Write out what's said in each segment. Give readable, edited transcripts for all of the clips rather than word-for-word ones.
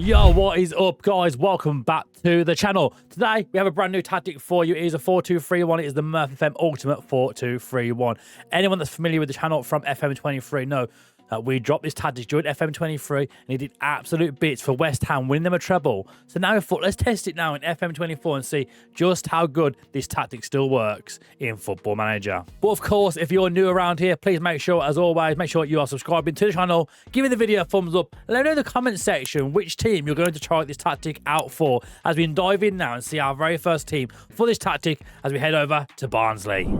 Yo, what is up, guys? Welcome back to the channel. Today, we have a brand new tactic for you. It is a 4-2-3-1. It is the Murph FM Ultimate 4-2-3-1. Anyone that's familiar with the channel from FM24 know that we dropped this tactic during FM23 and it did absolute bits for West Ham, winning them a treble. So now we thought, let's test it now in FM24 and see just how good this tactic still works in Football Manager. But of course, if you're new around here, please make sure, as always, make sure you are subscribing to the channel, giving the video a thumbs up, and let me know in the comment section which team you're going to try this tactic out for, as we dive in now and see our very first team for this tactic as we head over to Barnsley.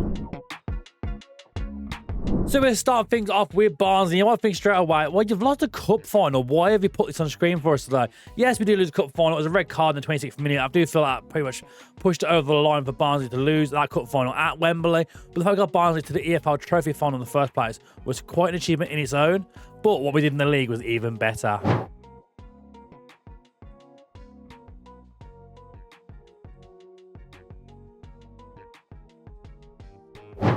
So we'll start things off with Barnsley. You might think straight away, well, you've lost the cup final. Why have you put this on screen for us today? Yes, we do lose the cup final. It was a red card in the 26th minute. I do feel that pretty much pushed it over the line for Barnsley to lose that cup final at Wembley. But the fact we got Barnsley to the EFL Trophy final in the first place was quite an achievement in its own. But what we did in the league was even better.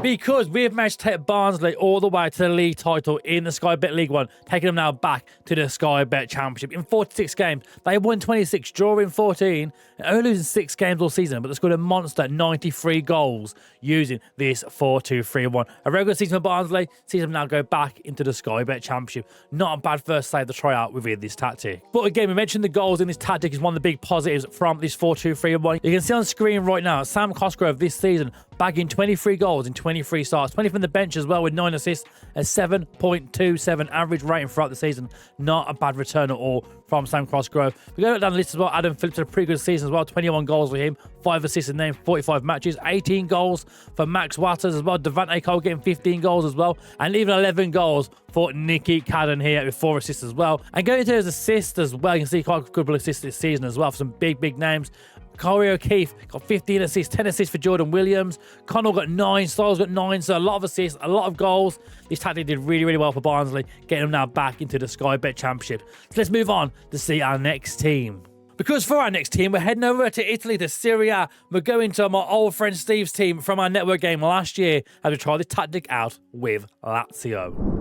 Because we've managed to take Barnsley all the way to the league title in the Sky Bet League One, taking them now back to the Sky Bet Championship. In 46 games, they won 26, drawing 14, and only losing 6 games all season, but they scored a monster 93 goals using this 4-2-3-1. A regular season for Barnsley sees them now go back into the Sky Bet Championship. Not a bad first save to try out with this tactic. But again, we mentioned the goals in this tactic is one of the big positives from this 4-2-3-1. You can see on screen right now, Sam Cosgrove this season bagging 23 goals in 23 starts, 20 from the bench as well with 9 assists, a 7.27 average rating throughout the season. Not a bad return at all from Sam Cosgrove. We go down the list as well. Adam Phillips had a pretty good season as well, 21 goals for him, 5 assists in them, 45 matches, 18 goals for Max Watters as well. Devante Cole getting 15 goals as well, and even 11 goals for Nicky Cadden here with 4 assists as well. And going to his assists as well, you can see quite a good assists this season as well for some big names. Corey O'Keefe got 15 assists, 10 assists for Jordan Williams. Connell got 9, Styles got 9, so a lot of assists, a lot of goals. This tactic did really well for Barnsley, getting them now back into the Sky Bet Championship. So let's move on to see our next team. Because for our next team, we're heading over to Italy, to Serie A. We're going to my old friend Steve's team from our network game last year as we try this tactic out with Lazio.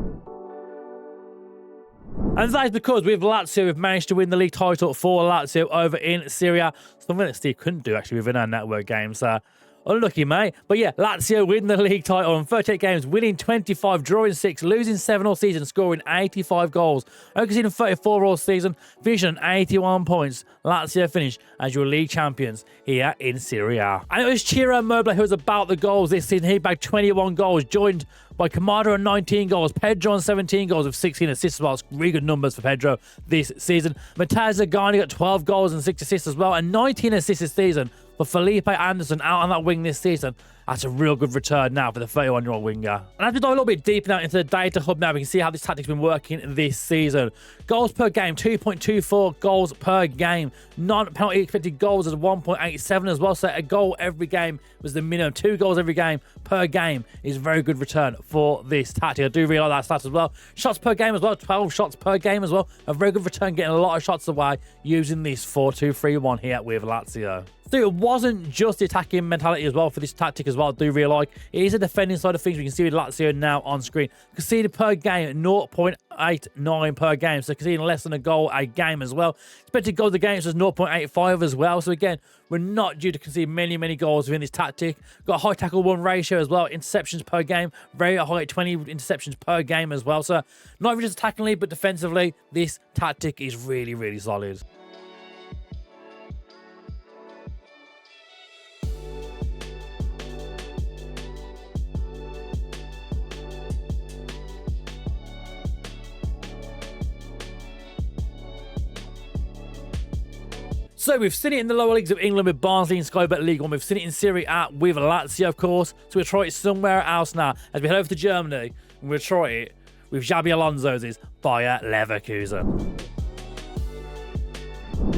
And that is because with Lazio, we've managed to win the league title for Lazio over in Serie A. Something that Steve couldn't do actually within our network games. Unlucky, mate. But yeah, Lazio win the league title in 38 games, winning 25, drawing 6, losing 7 all season, scoring 85 goals. Only conceding 34 all season, finishing on 81 points. Lazio finished as your league champions here in Serie A. And it was Ciro Immobile who was about the goals this season. He bagged 21 goals, joined by Kamada on 19 goals, Pedro on 17 goals with 16 assists as well. It's really good numbers for Pedro this season. Matteo Zagani got 12 goals and 6 assists as well, and 19 assists this season for Felipe Anderson out on that wing this season. That's a real good return now for the 31-year-old winger. And as we dive a little bit deeper now into the data hub now, we can see how this tactic's been working this season. Goals per game, 2.24 goals per game. Non-penalty expected goals is 1.87 as well. So a goal every game was the minimum. 2 goals every game per game is a very good return for this tactic. I do really like that stat as well. Shots per game as well, 12 shots per game as well. A very good return, getting a lot of shots away using this 4-2-3-1 here with Lazio. So it wasn't just the attacking mentality as well for this tactic as well. I do really like it is a defending side of things. We can see with Lazio now on screen. Conceded per game, 0.89 per game. So conceding less than a goal a game as well. Expected goals against was 0.85 as well. So again, we're not due to concede many goals within this tactic. Got a high tackle-1 ratio as well. Interceptions per game, very high, 20 interceptions per game as well. So not even just attackingly, but defensively, this tactic is really solid. So we've seen it in the lower leagues of England with Barnsley and Sky Bet League One. We've seen it in Serie A with Lazio, of course. So we'll try it somewhere else now. As we head over to Germany, and we'll try it with Xabi Alonso's Bayer Leverkusen.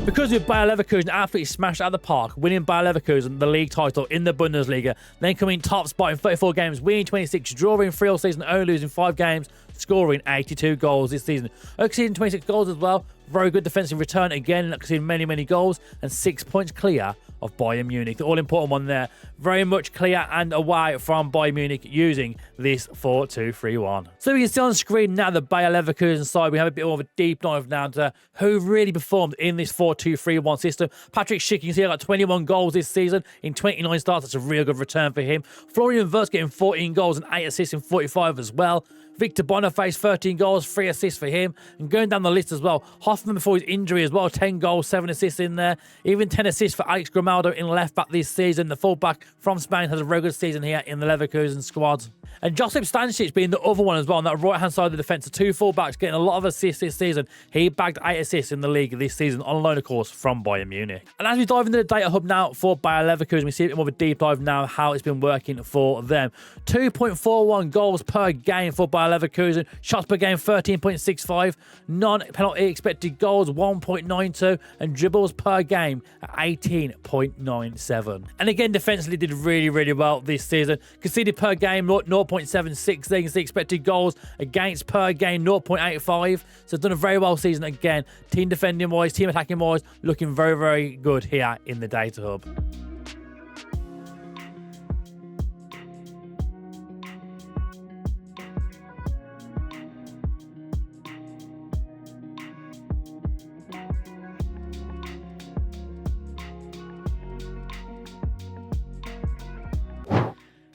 Because with Bayer Leverkusen absolutely smashed out of the park, winning Bayer Leverkusen the league title in the Bundesliga, then coming top spot in 34 games, winning 26, drawing 3 all season, only losing 5 games, scoring 82 goals this season. Conceding 26 goals as well. Very good defensive return again, conceding many goals, and 6 points clear of Bayern Munich. The all-important one there. Very much clear and away from Bayern Munich using this 4-2-3-1. So we can see on screen now the Bayer Leverkusen side. We have a bit more of a deep dive now to who really performed in this 4-2-3-1 system. Patrick Schick, you can see he got 21 goals this season in 29 starts. That's a real good return for him. Florian Wirtz getting 14 goals and 8 assists in 45 as well. Victor Boniface, 13 goals, 3 assists for him. And going down the list as well, Hoffman before his injury as well, 10 goals, 7 assists in there. Even 10 assists for Alex Grimaldo in left back this season. The fullback from Spain has a very good season here in the Leverkusen squad. And Josip Stanisic being the other one as well on that right-hand side of the defence. The two fullbacks getting a lot of assists this season. He bagged 8 assists in the league this season on loan, of course, from Bayern Munich. And as we dive into the data hub now for Bayer Leverkusen, we see a bit more of a deep dive now how it's been working for them. 2.41 goals per game for Bayer Leverkusen. Shots per game, 13.65. Non-penalty expected goals, 1.92. And dribbles per game at 18.97. And again, defensively did really, really well this season. Conceded per game, 0.76. There you can see expected goals against per game, 0.85. So done a very well season again. Team defending wise, team attacking wise, looking very, very good here in the data hub.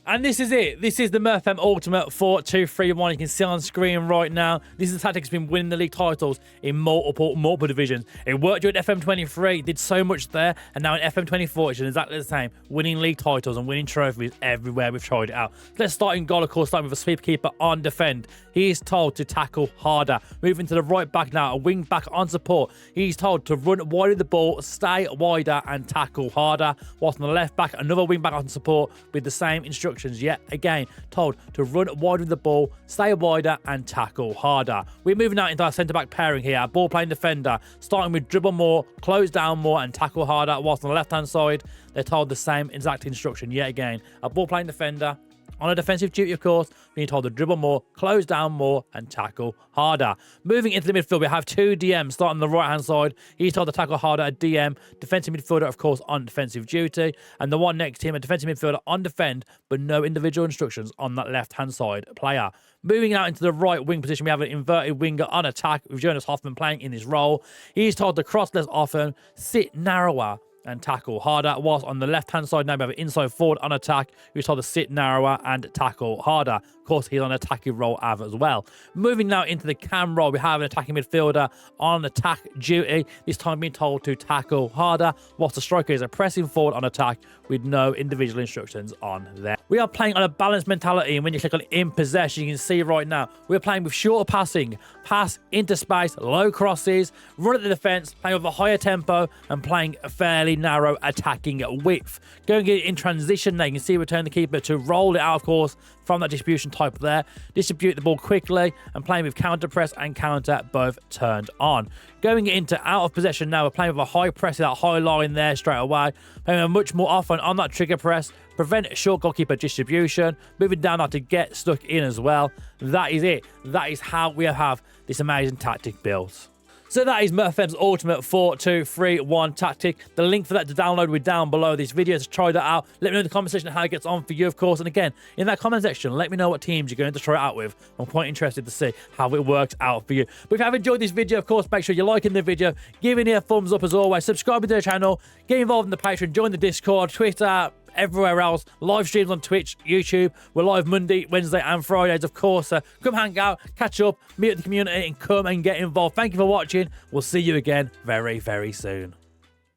And this is it. This is the MurFM Ultimate 4-2-3-1. You can see on screen right now. This is the tactic that's been winning the league titles in multiple divisions. It worked during FM23, did so much there, and now in FM24 it's exactly the same. Winning league titles and winning trophies everywhere we've tried it out. Let's start in goal, of course, starting with a sweeper keeper on defend. He is told to tackle harder. Moving to the right back now, a wing back on support. He's told to run wide of the ball, stay wider, and tackle harder. Whilst on the left back, another wing back on support with the same instructions. Yet again, told to run wide with the ball, stay wider, and tackle harder. We're moving out into our centre-back pairing here. Ball playing defender, starting with dribble more, close down more, and tackle harder. Whilst on the left-hand side, they're told the same exact instruction yet again. A ball playing defender, on a defensive duty, of course, being told to dribble more, close down more, and tackle harder. Moving into the midfield, we have two DMs starting on the right-hand side. He's told to tackle harder, a DM. Defensive midfielder, of course, on defensive duty. And the one next to him, a defensive midfielder on defend, but no individual instructions on that left-hand side player. Moving out into the right wing position, we have an inverted winger on attack with Jonas Hoffman playing in this role. He's told to cross less often, sit narrower, and tackle harder. Whilst on the left-hand side now we have an inside forward on attack who's told to sit narrower and tackle harder. Of course, he's on an attacking role as well. Moving now into the cam role, we have an attacking midfielder on attack duty, this time being told to tackle harder, whilst the striker is a pressing forward on attack with no individual instructions on there. We are playing on a balanced mentality, and when you click on in possession, you can see right now we're playing with shorter passing, pass into space, low crosses, run at the defence, playing with a higher tempo, and playing a fairly narrow attacking width. Going in transition now, you can see return the keeper to roll it out, of course, from that distribution type there. Distribute the ball quickly and playing with counter press and counter both turned on. Going into out of possession now, we're playing with a high press, that high line there straight away. Playing much more often on that trigger press, prevent short goalkeeper distribution. Moving down now to get stuck in as well. That is it. That is how we have this amazing tactic built. So that is MurFM's Ultimate 4-2-3-1 tactic. The link for that to download will be down below this video, so try that out. Let me know in the comment section how it gets on for you, of course. And again, in that comment section, let me know what teams you're going to try it out with. I'm quite interested to see how it works out for you. But if you have enjoyed this video, of course, make sure you're liking the video, giving it a thumbs up as always, subscribing to the channel, get involved in the Patreon, join the Discord, Twitter, everywhere else. Live streams on Twitch, YouTube. We're live Monday, Wednesday, and Fridays, of course. Come hang out, catch up, meet the community, and come and get involved. Thank you for watching. We'll see you again very, very soon.